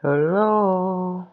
Hello.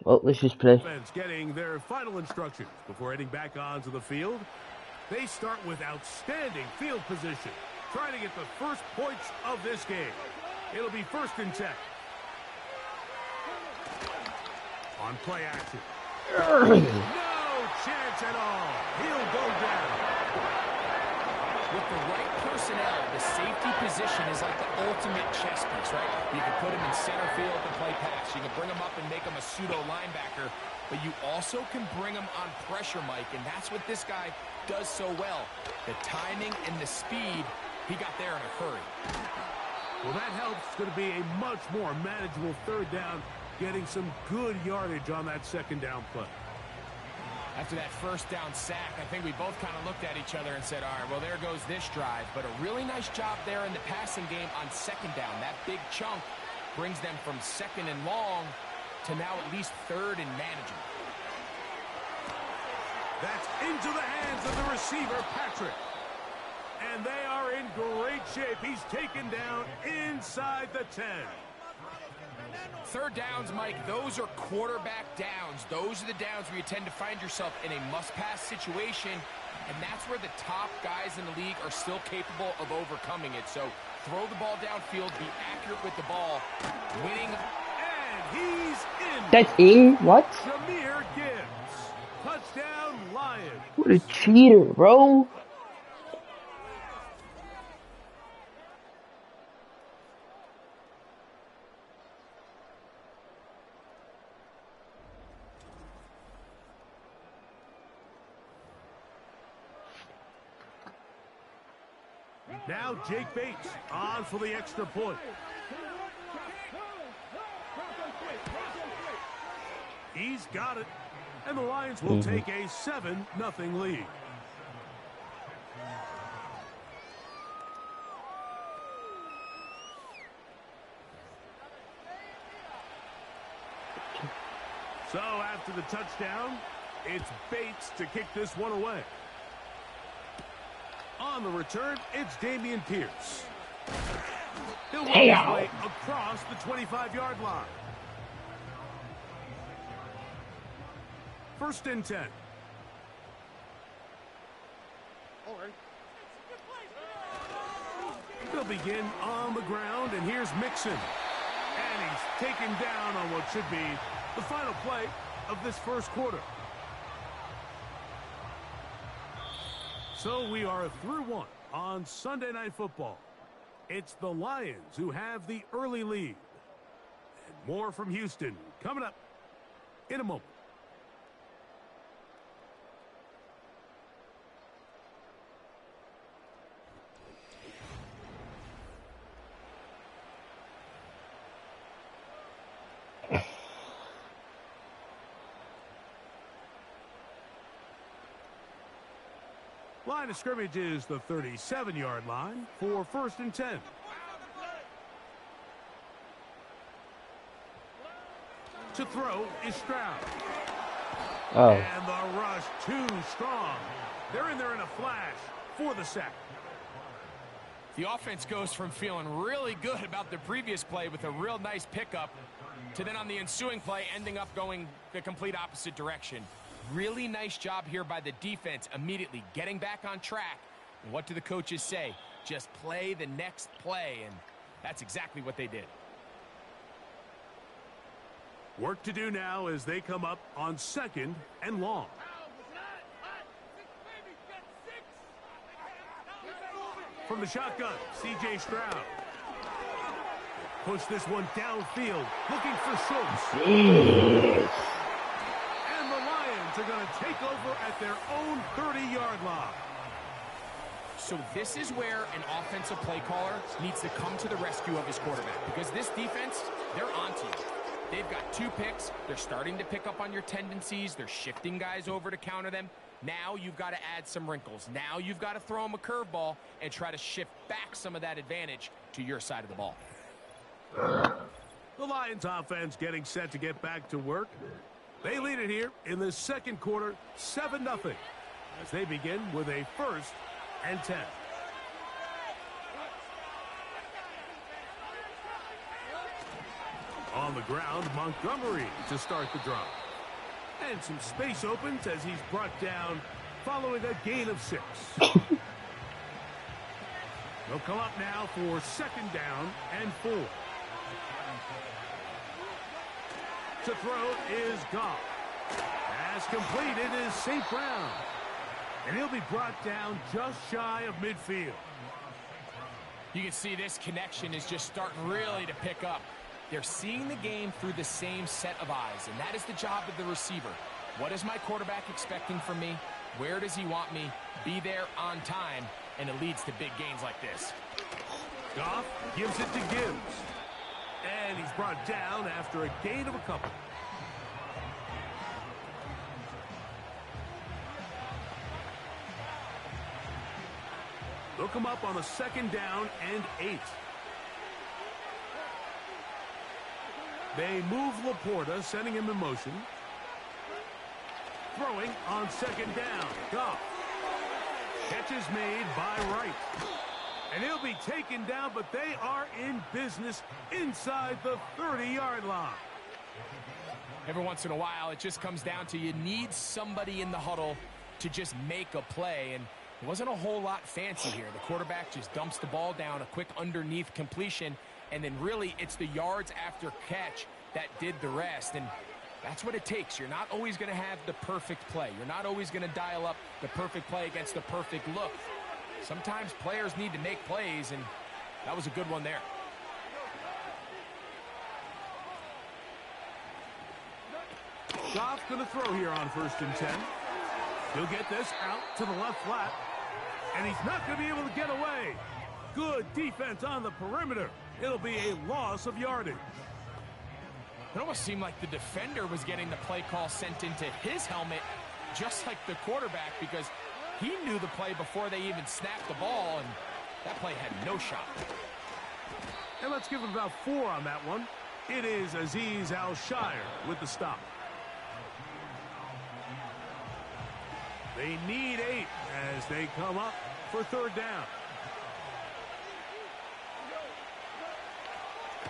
Well, let's just play. Defense getting their final instructions before heading back onto the field. They start with outstanding field position, trying to get the first points of this game. It'll be 1st and 10. On play action. No chance at all. He'll go down. With the right personnel, the safety position is like the ultimate chess piece, right? You can put him in center field to play pass. You can bring him up and make him a pseudo linebacker, but you also can bring him on pressure, Mike, and that's what this guy does so well. The timing and the speed, he got there in a hurry. Well, that helps. It's going to be a much more manageable 3rd down, getting some good yardage on that 2nd down play. After that 1st down sack, I think we both kind of looked at each other and said, all right, well, there goes this drive. But a really nice job there in the passing game on 2nd down. That big chunk brings them from 2nd and long to now at least 3rd and manageable. That's into the hands of the receiver, Patrick. And they are in great shape. He's taken down inside the 10. 3rd downs, Mike, those are quarterback downs. Those are the downs where you tend to find yourself in a must-pass situation, and that's where the top guys in the league are still capable of overcoming it. So throw the ball downfield, be accurate with the ball, winning. And he's in. That's in? What? Jahmyr Gibbs. Touchdown, Lions. What a cheater, bro. Now Jake Bates on for the extra point. He's got it. And the Lions will take a 7-0 lead. So after the touchdown, it's Bates to kick this one away. On the return, it's Dameon Pierce. He'll work his way across the 25-yard line. 1st and 10. They'll begin on the ground, and here's Mixon. And he's taken down on what should be the final play of this 1st quarter. So we are through 1 on Sunday Night Football. It's the Lions who have the early lead. And more from Houston coming up in a moment. Line of scrimmage is the 37-yard line for 1st and 10. To throw is Stroud. Oh. And the rush too strong. They're in there in a flash for the sack. The offense goes from feeling really good about the previous play with a real nice pickup to then on the ensuing play ending up going the complete opposite direction. Really nice job here by the defense, immediately getting back on track. And what do the coaches say? Just play the next play, and that's exactly what they did. Work to do now as they come up on 2nd and long. From the shotgun, C.J. Stroud. Push this one downfield, looking for Schultz. Yes. And the Lions are going to take over at their own 30-yard line. So this is where an offensive play caller needs to come to the rescue of his quarterback, because this defense, they're onto you. They've got 2 picks. They're starting to pick up on your tendencies. They're shifting guys over to counter them. Now you've got to add some wrinkles. Now you've got to throw them a curveball and try to shift back some of that advantage to your side of the ball. The Lions offense getting set to get back to work. They lead it here in the 2nd quarter, 7-0, as they begin with a 1st and 10. On the ground, Montgomery to start the drive. And some space opens as he's brought down following a gain of 6. They'll come up now for 2nd down and 4. To throw is Goff. Pass completed is St. Brown. And he'll be brought down just shy of midfield. You can see this connection is just starting really to pick up. They're seeing the game through the same set of eyes, and that is the job of the receiver. What is my quarterback expecting from me? Where does he want me? Be there on time, and it leads to big gains like this. Goff gives it to Gibbs. And he's brought down after a gain of a couple. They'll come up on a 2nd down and 8. They move Laporta, sending him in motion. Throwing on 2nd down. Goff. Catch is made by Wright. And he'll be taken down, but they are in business inside the 30-yard line. Every once in a while, it just comes down to you need somebody in the huddle to just make a play, and it wasn't a whole lot fancy here. The quarterback just dumps the ball down, a quick underneath completion, and then really it's the yards after catch that did the rest, and that's what it takes. You're not always going to have the perfect play. You're not always going to dial up the perfect play against the perfect look. Sometimes players need to make plays, and that was a good one there. Goff's going to throw here on 1st and 10. He'll get this out to the left flat, and he's not going to be able to get away. Good defense on the perimeter. It'll be a loss of yardage. It almost seemed like the defender was getting the play call sent into his helmet, just like the quarterback, because he knew the play before they even snapped the ball, and that play had no shot. And let's give him about 4 on that one. It is Azeez Al-Shire with the stop. They need 8 as they come up for 3rd down.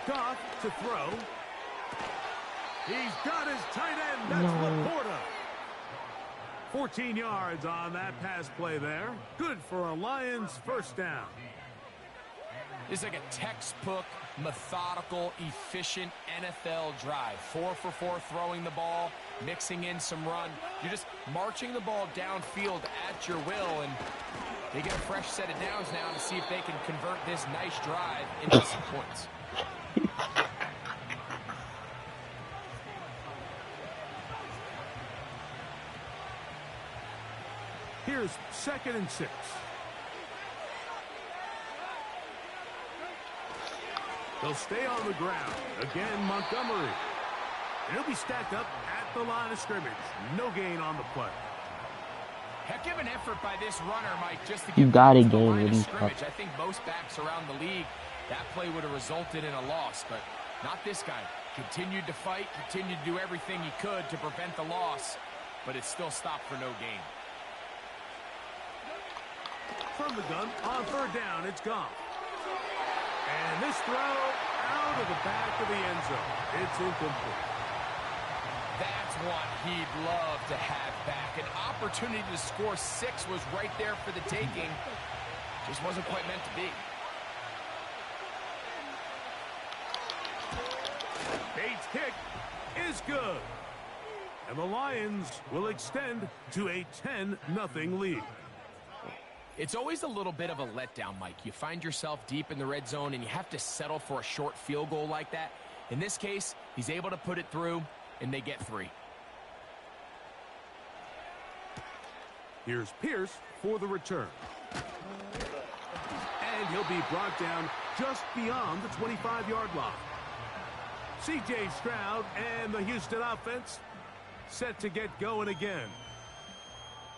Goff to throw. He's got his tight end. That's Laporta. 14 yards on that pass play there. Good for a Lions 1st down. It's like a textbook, methodical, efficient NFL drive. 4 for 4 throwing the ball, mixing in some run. You're just marching the ball downfield at your will, and they get a fresh set of downs now to see if they can convert this nice drive into some points. Here's 2nd and 6. They'll stay on the ground. Again, Montgomery. And he'll be stacked up at the line of scrimmage. No gain on the play. Heck of an effort by this runner, Mike, just to You get got to to the gain line with of these scrimmage. I think most backs around the league, that play would have resulted in a loss, but not this guy. Continued to fight, continued to do everything he could to prevent the loss, but it still stopped for no gain. From the gun, on 3rd down, it's Goff. And this throw out of the back of the end zone. It's incomplete. That's one he'd love to have back. An opportunity to score 6 was right there for the taking. Just wasn't quite meant to be. Bates' kick is good. And the Lions will extend to a 10-0 lead. It's always a little bit of a letdown, Mike. You find yourself deep in the red zone and you have to settle for a short field goal like that. In this case, he's able to put it through, and they get 3. Here's Pierce for the return. And he'll be brought down just beyond the 25-yard line. C.J. Stroud and the Houston offense set to get going again.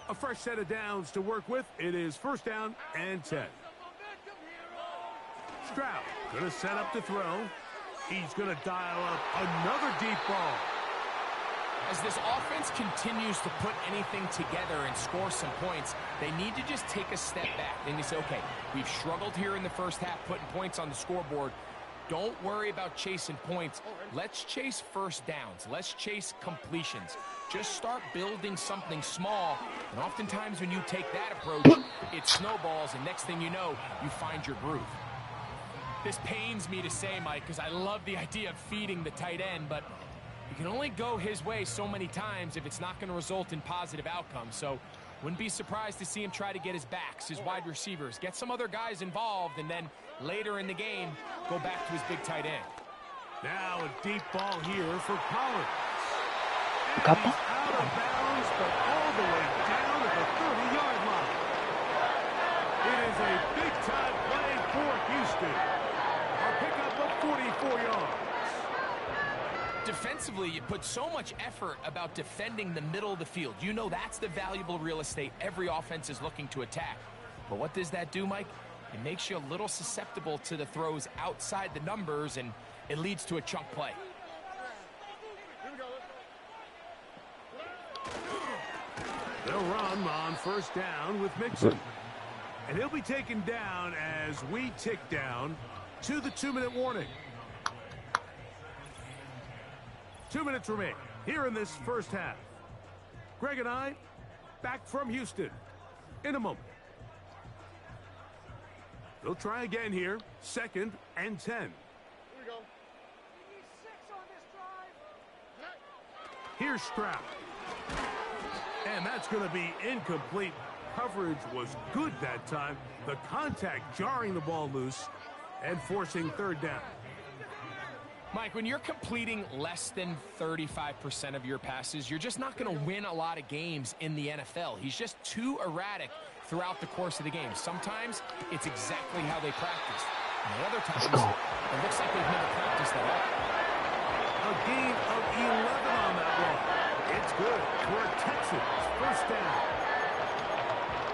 A fresh set of downs to work with. It is first down and 10. Stroud going to set up to throw. He's going to dial up another deep ball. As this offense continues to put anything together and score some points, they need to just take a step back. And you say, okay, we've struggled here in the first half putting points on the scoreboard. Don't worry about chasing points. Let's chase first downs. Let's chase completions. Just start building something small. And oftentimes when you take that approach, it snowballs, and next thing you know, you find your groove. This pains me to say, Mike, because I love the idea of feeding the tight end, but you can only go his way so many times if it's not going to result in positive outcomes. So wouldn't be surprised to see him try to get his backs, his wide receivers, get some other guys involved, and then later in the game, go back to his big tight end. Now a deep ball here for Collins. And he's out of bounds, but all the way down at the 30-yard line. It is a big-time play for Houston. A pickup of 44 yards. Defensively, you put so much effort about defending the middle of the field. You know that's the valuable real estate every offense is looking to attack. But what does that do, Mike? It makes you a little susceptible to the throws outside the numbers, and it leads to a chunk play. They'll run on first down with Mixon. And he'll be taken down as we tick down to the 2-minute warning. 2 minutes remain here in this first half. Greg and I back from Houston in a moment. They'll try again here. 2nd and 10. Here we go. Here's Stroud. And that's going to be incomplete. Coverage was good that time. The contact jarring the ball loose and forcing 3rd down. Mike, when you're completing less than 35% of your passes, you're just not going to win a lot of games in the NFL. He's just too erratic throughout the course of the game. Sometimes it's exactly how they practice. And other times, it looks like they've never practiced at all. A gain of 11 on that one. It's good for a Texans first down.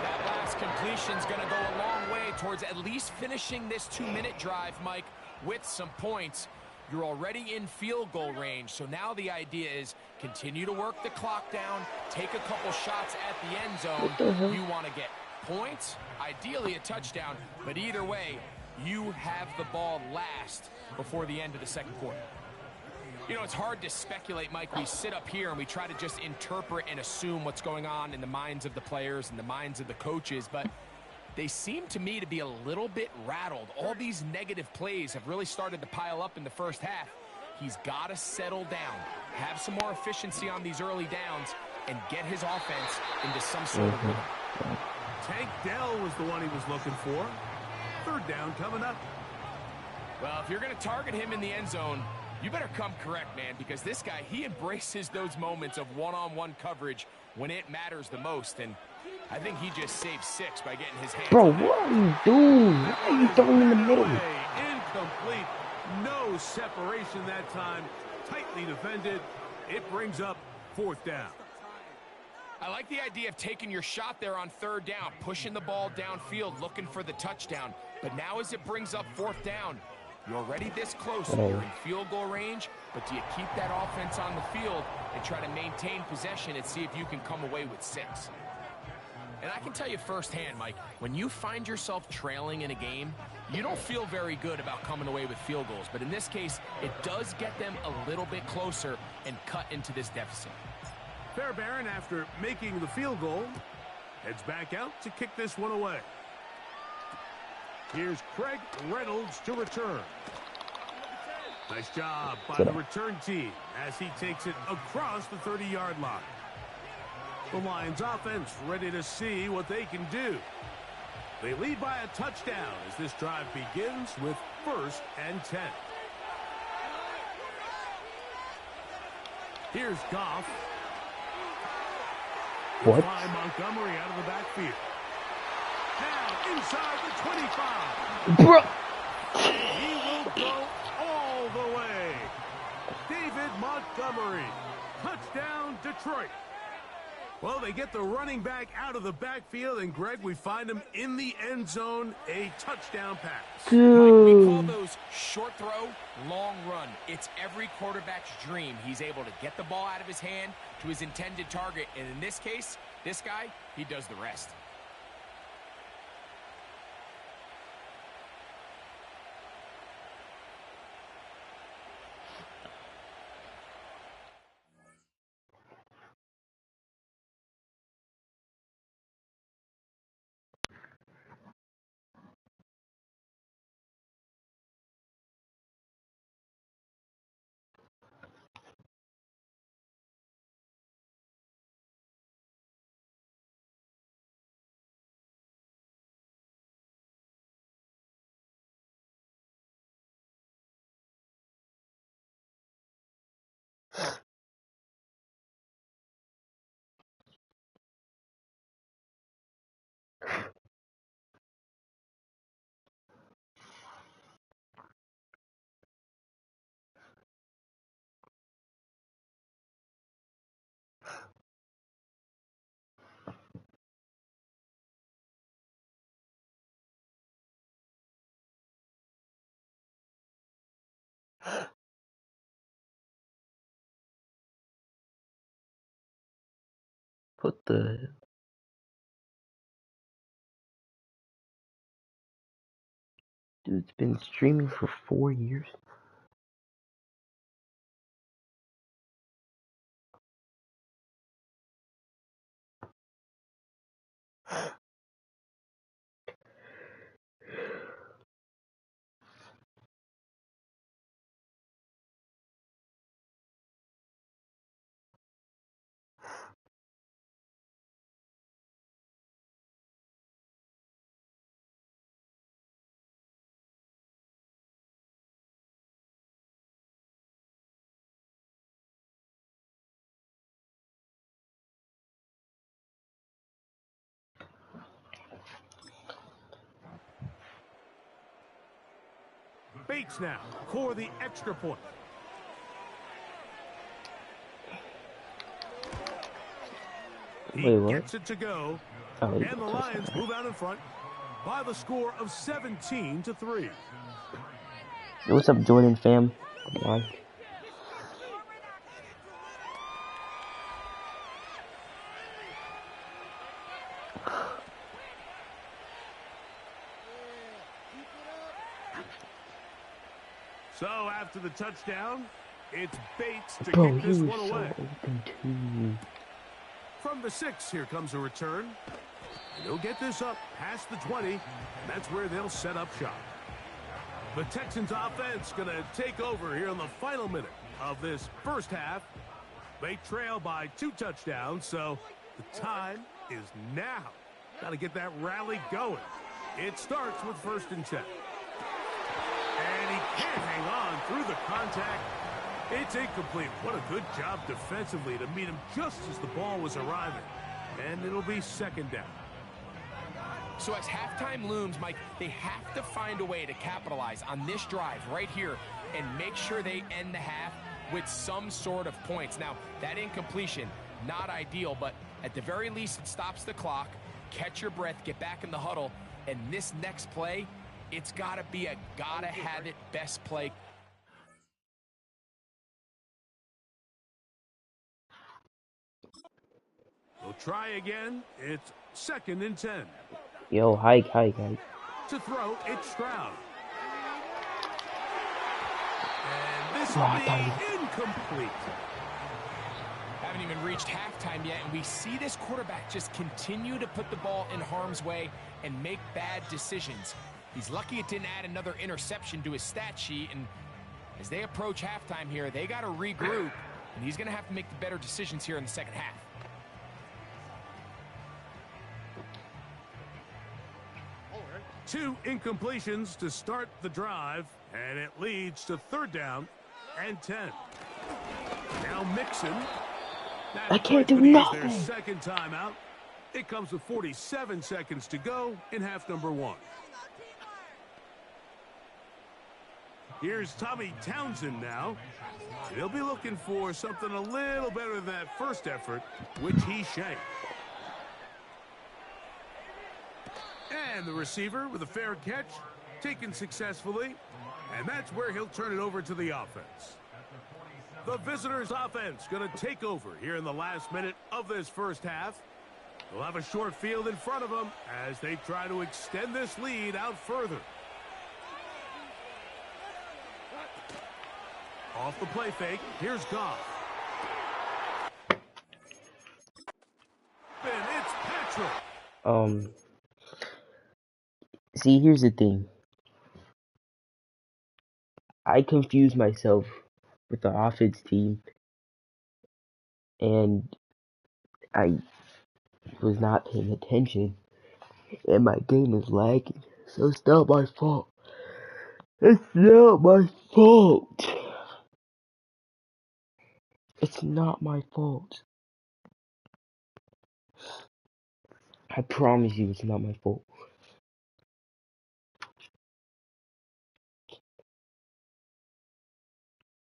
That last completion's going to go a long way towards at least finishing this 2-minute drive, Mike, with some points. You're already in field goal range, so now the idea is continue to work the clock down, take a couple shots at the end zone. You want to get points, ideally a touchdown, but either way, you have the ball last before the end of the second quarter. You know, it's hard to speculate, Mike. We sit up here and we try to just interpret and assume what's going on in the minds of the players and the minds of the coaches, but they seem to me to be a little bit rattled. All these negative plays have really started to pile up in the first half. He's got to settle down, have some more efficiency on these early downs, and get his offense into some sort of rhythm. Tank Dell was the one he was looking for. 3rd down coming up. Well, if you're going to target him in the end zone, you better come correct, man, because this guy, he embraces those moments of one-on-one coverage when it matters the most, and I think he just saved 6 by getting his hands. Bro, what are you doing? Why are you throwing in the middle? Incomplete. No separation that time. Tightly defended. It brings up 4th down. I like the idea of taking your shot there on 3rd down, pushing the ball downfield, looking for the touchdown. But now as it brings up 4th down, you're already this close. You're in field goal range, but do you keep that offense on the field and try to maintain possession and see if you can come away with 6? And I can tell you firsthand, Mike, when you find yourself trailing in a game, You don't feel very good about coming away with field goals, but in this case, it does get them a little bit closer and cut into this deficit. Fairbairn, after making the field goal, heads back out to kick this one away. Here's Craig Reynolds to return. Nice job by the return team as he takes it across the 30-yard line. The Lions offense ready to see what they can do. They lead by a touchdown as this drive begins with 1st and 10. Here's Goff. What? By Montgomery out of the backfield. Now inside the 25. Bro. He will go all the way. David Montgomery. Touchdown, Detroit. Well, they get the running back out of the backfield, and Greg, we find him in the end zone, a touchdown pass. Dude. We call those short throw, long run. It's every quarterback's dream. He's able to get the ball out of his hand to his intended target, and in this case, this guy, he does the rest. What the? Dude, it's been streaming for 4 years. Bates now for the extra point. He Wait, what? gets it to go, Oh, and the Lions move out in front by the score of 17-3. Yo, what's up, Jordan fam? Come on. So after the touchdown, it's Bates to Bro, kick he this was one so away. open too. From the 6, here comes a return. And he'll get this up past the 20, and that's where they'll set up shop. The Texans offense going to take over here in the final minute of this first half. They trail by 2 touchdowns, so the time is now. Got to get that rally going. It starts with 1st and 10. And he can't hang on through the contact. It's incomplete. What a good job defensively to meet him just as the ball was arriving. And it'll be 2nd down. So as halftime looms, Mike, they have to find a way to capitalize on this drive right here and make sure they end the half with some sort of points. Now, that incompletion, not ideal, but at the very least, it stops the clock. Catch your breath, get back in the huddle, and this next play, it's got to be a gotta-have-it best play. We'll try again. It's 2nd and 10. Yo, hike. To throw, it's Stroud. And this will be incomplete. Haven't even reached halftime yet, and we see this quarterback just continue to put the ball in harm's way and make bad decisions. He's lucky it didn't add another interception to his stat sheet, and as they approach halftime here, they got to regroup, and he's going to have to make the better decisions here in the second half. Two incompletions to start the drive, and it leads to 3rd down and 10. Now Mixon. I can't do nothing. Their second timeout. It comes with 47 seconds to go in half number 1. Here's Tommy Townsend now. He'll be looking for something a little better than that first effort, which he shanked. And the receiver with a fair catch, taken successfully. And that's where he'll turn it over to the offense. The visitors' offense going to take over here in the last minute of this first half. They'll have a short field in front of them as they try to extend this lead out further. Off the play fake, here's Goff. And it's Patrick. See, here's the thing. I confused myself with the offense team, and I was not paying attention, and my game is lagging, so it's not my fault. It's not my fault. It's not my fault. I promise you it's not my fault.